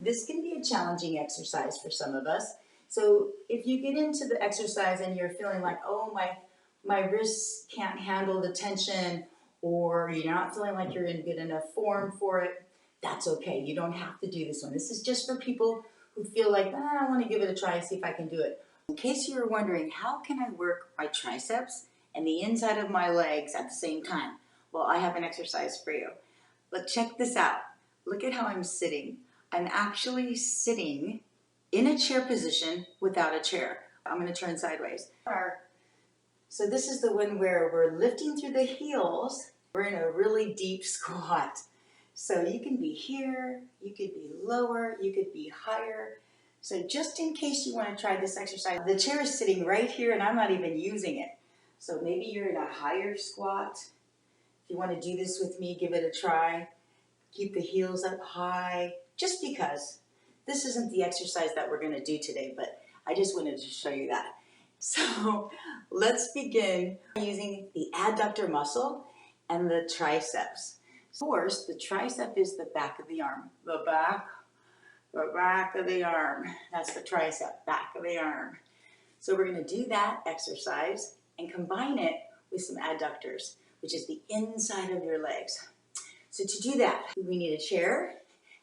This can be a challenging exercise for some of us. So if you get into the exercise and you're feeling like, oh, my wrists can't handle the tension, or you're not feeling like you're in good enough form for it, that's okay. You don't have to do this one. This is just for people who feel like, I want to give it a try and see if I can do it. In case you were wondering, how can I work my triceps and the inside of my legs at the same time? Well, I have an exercise for you. But check this out. Look at how I'm sitting. I'm actually sitting in a chair position without a chair. I'm going to turn sideways. So this is the one where we're lifting through the heels. We're in a really deep squat. So you can be here, you could be lower, you could be higher. So just in case you want to try this exercise, the chair is sitting right here and I'm not even using it. So maybe you're in a higher squat. If you want to do this with me, give it a try. Keep the heels up high, just because. This isn't the exercise that we're going to do today, but I just wanted to show you that. So let's begin using the adductor muscle and the triceps. Of course, the tricep is the back of the arm. The back of the arm. That's the tricep, back of the arm. So we're going to do that exercise and combine it with some adductors, which is the inside of your legs. So to do that, we need a chair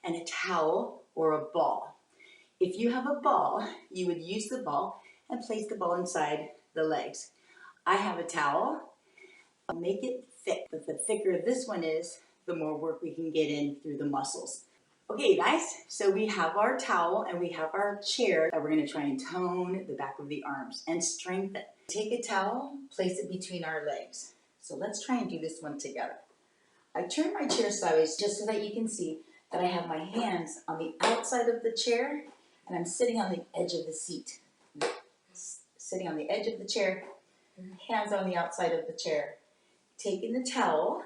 and a towel or a ball. If you have a ball, you would use the ball and place the ball inside the legs. I have a towel. I'll make it thick, but the thicker this one is, the more work we can get in through the muscles. Okay, guys, so we have our towel and we have our chair that we're going to try and tone the back of the arms and strengthen. Take a towel, place it between our legs. So let's try and do this one together. I turn my chair sideways just so that you can see that I have my hands on the outside of the chair and I'm sitting on the edge of the seat. Sitting on the edge of the chair, hands on the outside of the chair. Taking the towel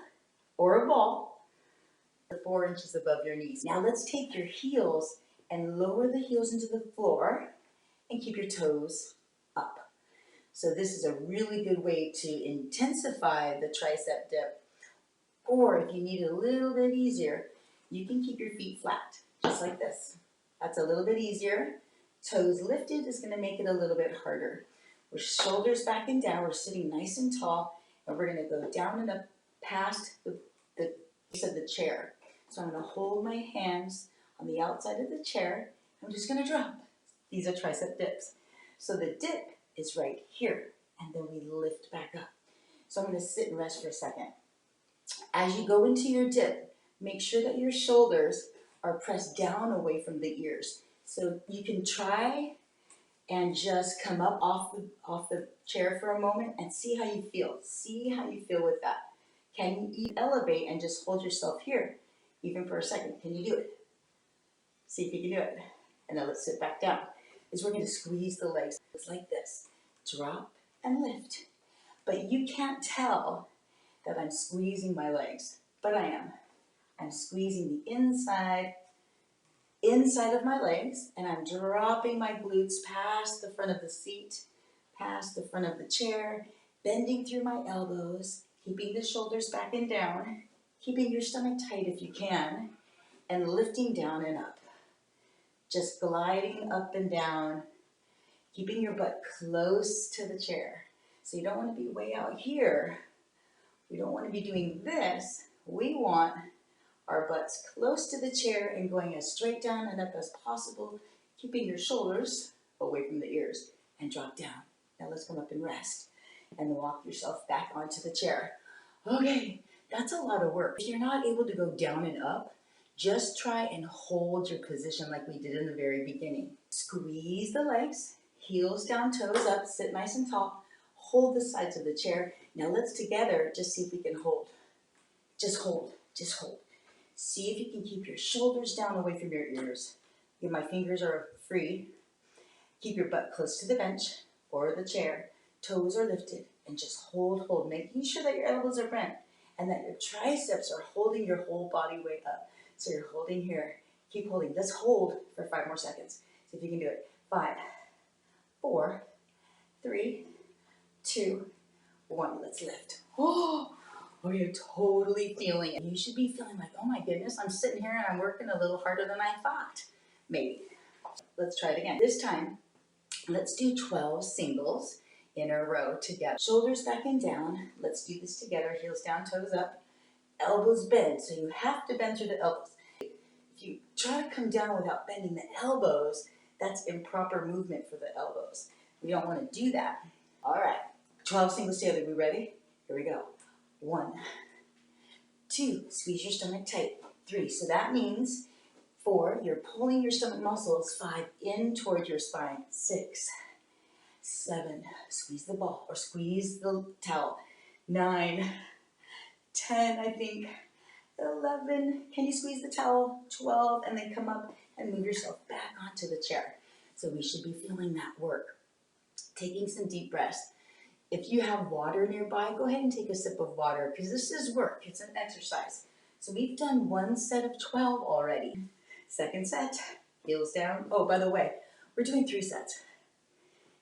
or a ball 4 inches above your knees. Now let's take your heels and lower the heels into the floor and keep your toes up. So this is a really good way to intensify the tricep dip. Or if you need it a little bit easier, you can keep your feet flat, just like this. That's a little bit easier. Toes lifted is going to make it a little bit harder. We're shoulders back and down. We're sitting nice and tall, and we're going to go down and up past the base of the chair. So I'm going to hold my hands on the outside of the chair. I'm just going to drop. These are tricep dips. So the dip is right here, and then we lift back up. So I'm going to sit and rest for a second. As you go into your dip, make sure that your shoulders are pressed down away from the ears. So you can try and just come up off the chair for a moment and see how you feel. See how you feel with that. Can you elevate and just hold yourself here, even for a second? Can you do it? See if you can do it. And then let's sit back down. We're going to squeeze the legs. It's like this. Drop and lift. But you can't tell that I'm squeezing my legs, but I am. I'm squeezing the inside of my legs, and I'm dropping my glutes past the front of the seat, past the front of the chair, bending through my elbows, keeping the shoulders back and down, keeping your stomach tight if you can, and lifting down and up. Just gliding up and down, keeping your butt close to the chair. So you don't want to be way out here. We don't want to be doing this. We want our butts close to the chair and going as straight down and up as possible, keeping your shoulders away from the ears, and drop down. Now let's come up and rest and walk yourself back onto the chair. Okay, that's a lot of work. If you're not able to go down and up, just try and hold your position like we did in the very beginning. Squeeze the legs, heels down, toes up, sit nice and tall. Hold the sides of the chair. Now let's together just see if we can hold. Just hold, just hold. See if you can keep your shoulders down away from your ears. If my fingers are free, keep your butt close to the bench or the chair. Toes are lifted and just hold, making sure that your elbows are bent and that your triceps are holding your whole body weight up. So you're holding here. Keep holding. Let's hold for 5 more seconds. See if you can do it. 5, 4, 3, 2, 1. Let's lift. Oh, you're totally feeling it. You should be feeling like, oh my goodness, I'm sitting here and I'm working a little harder than I thought. maybe. Let's try it again. This time, let's do 12 singles in a row together. Shoulders back and down. Let's do this together. Heels down, toes up, elbows bend. So you have to bend through the elbows. If you try to come down without bending the elbows, that's improper movement for the elbows. We don't want to do that. All right, 12 singles together. We ready? Here we go. 1, 2, squeeze your stomach tight. 3, so that means 4, you're pulling your stomach muscles. 5, in toward your spine. 6, 7, squeeze the ball or squeeze the towel. 9, 10, I think. 11, can you squeeze the towel? 12, and then come up and move yourself back onto the chair. So we should be feeling that work. Taking some deep breaths. If you have water nearby, go ahead and take a sip of water because this is work. It's an exercise. So we've done one set of 12 already. Second set, heels down. Oh, by the way, we're doing 3 sets.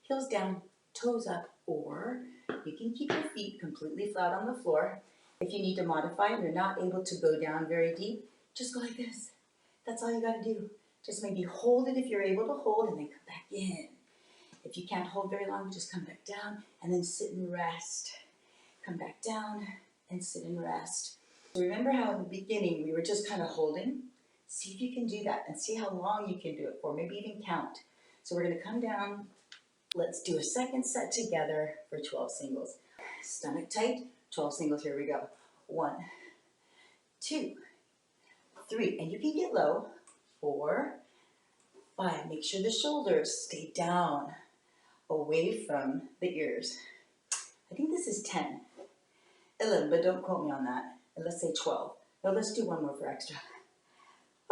Heels down, toes up, or you can keep your feet completely flat on the floor. If you need to modify and you're not able to go down very deep, just go like this. That's all you got to do. Just maybe hold it if you're able to hold and then come back in. If you can't hold very long, just come back down and then sit and rest. Come back down and sit and rest. So remember how in the beginning we were just kind of holding? See if you can do that and see how long you can do it for, maybe even count. So we're going to come down. Let's do a second set together for 12 singles. Stomach tight, 12 singles, here we go. 1, 2, 3, and you can get low. 4, 5, make sure the shoulders stay down, away from the ears. I think this is 10. 11, but don't quote me on that. And let's say 12. No, let's do one more for extra.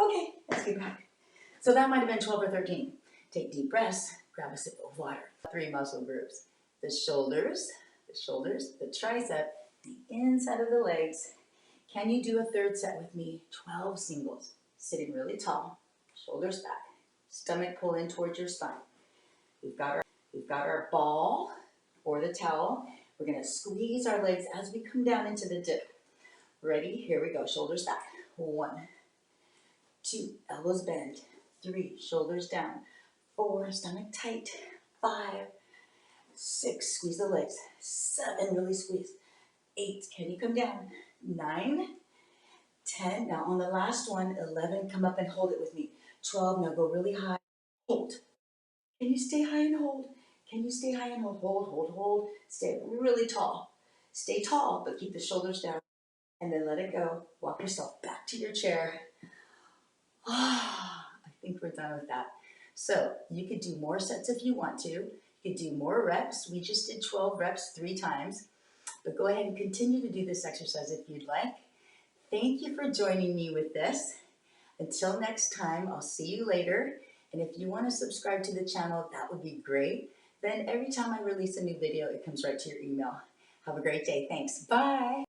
Okay, let's get back. So that might have been 12 or 13. Take deep breaths, grab a sip of water. 3 muscle groups. The shoulders, the tricep, the inside of the legs. Can you do a third set with me? 12 singles. Sitting really tall, shoulders back, stomach pull in towards your spine. We've got our ball or the towel. We're going to squeeze our legs as we come down into the dip. Ready? Here we go. Shoulders back. 1, 2, elbows bend. 3, shoulders down. 4, stomach tight. 5, 6, squeeze the legs. 7, really squeeze. 8, can you come down? 9, 10, now on the last one, 11, come up and hold it with me. 12, now go really high. Hold. Can you stay high and hold? Can you stay high and hold? Hold, hold, hold. Stay really tall. Stay tall, but keep the shoulders down. And then let it go. Walk yourself back to your chair. I think we're done with that. So you could do more sets if you want to. You could do more reps. We just did 12 reps 3 times. But go ahead and continue to do this exercise if you'd like. Thank you for joining me with this. Until next time, I'll see you later. And if you want to subscribe to the channel, that would be great. Then every time I release a new video, it comes right to your email. Have a great day. Thanks. Bye.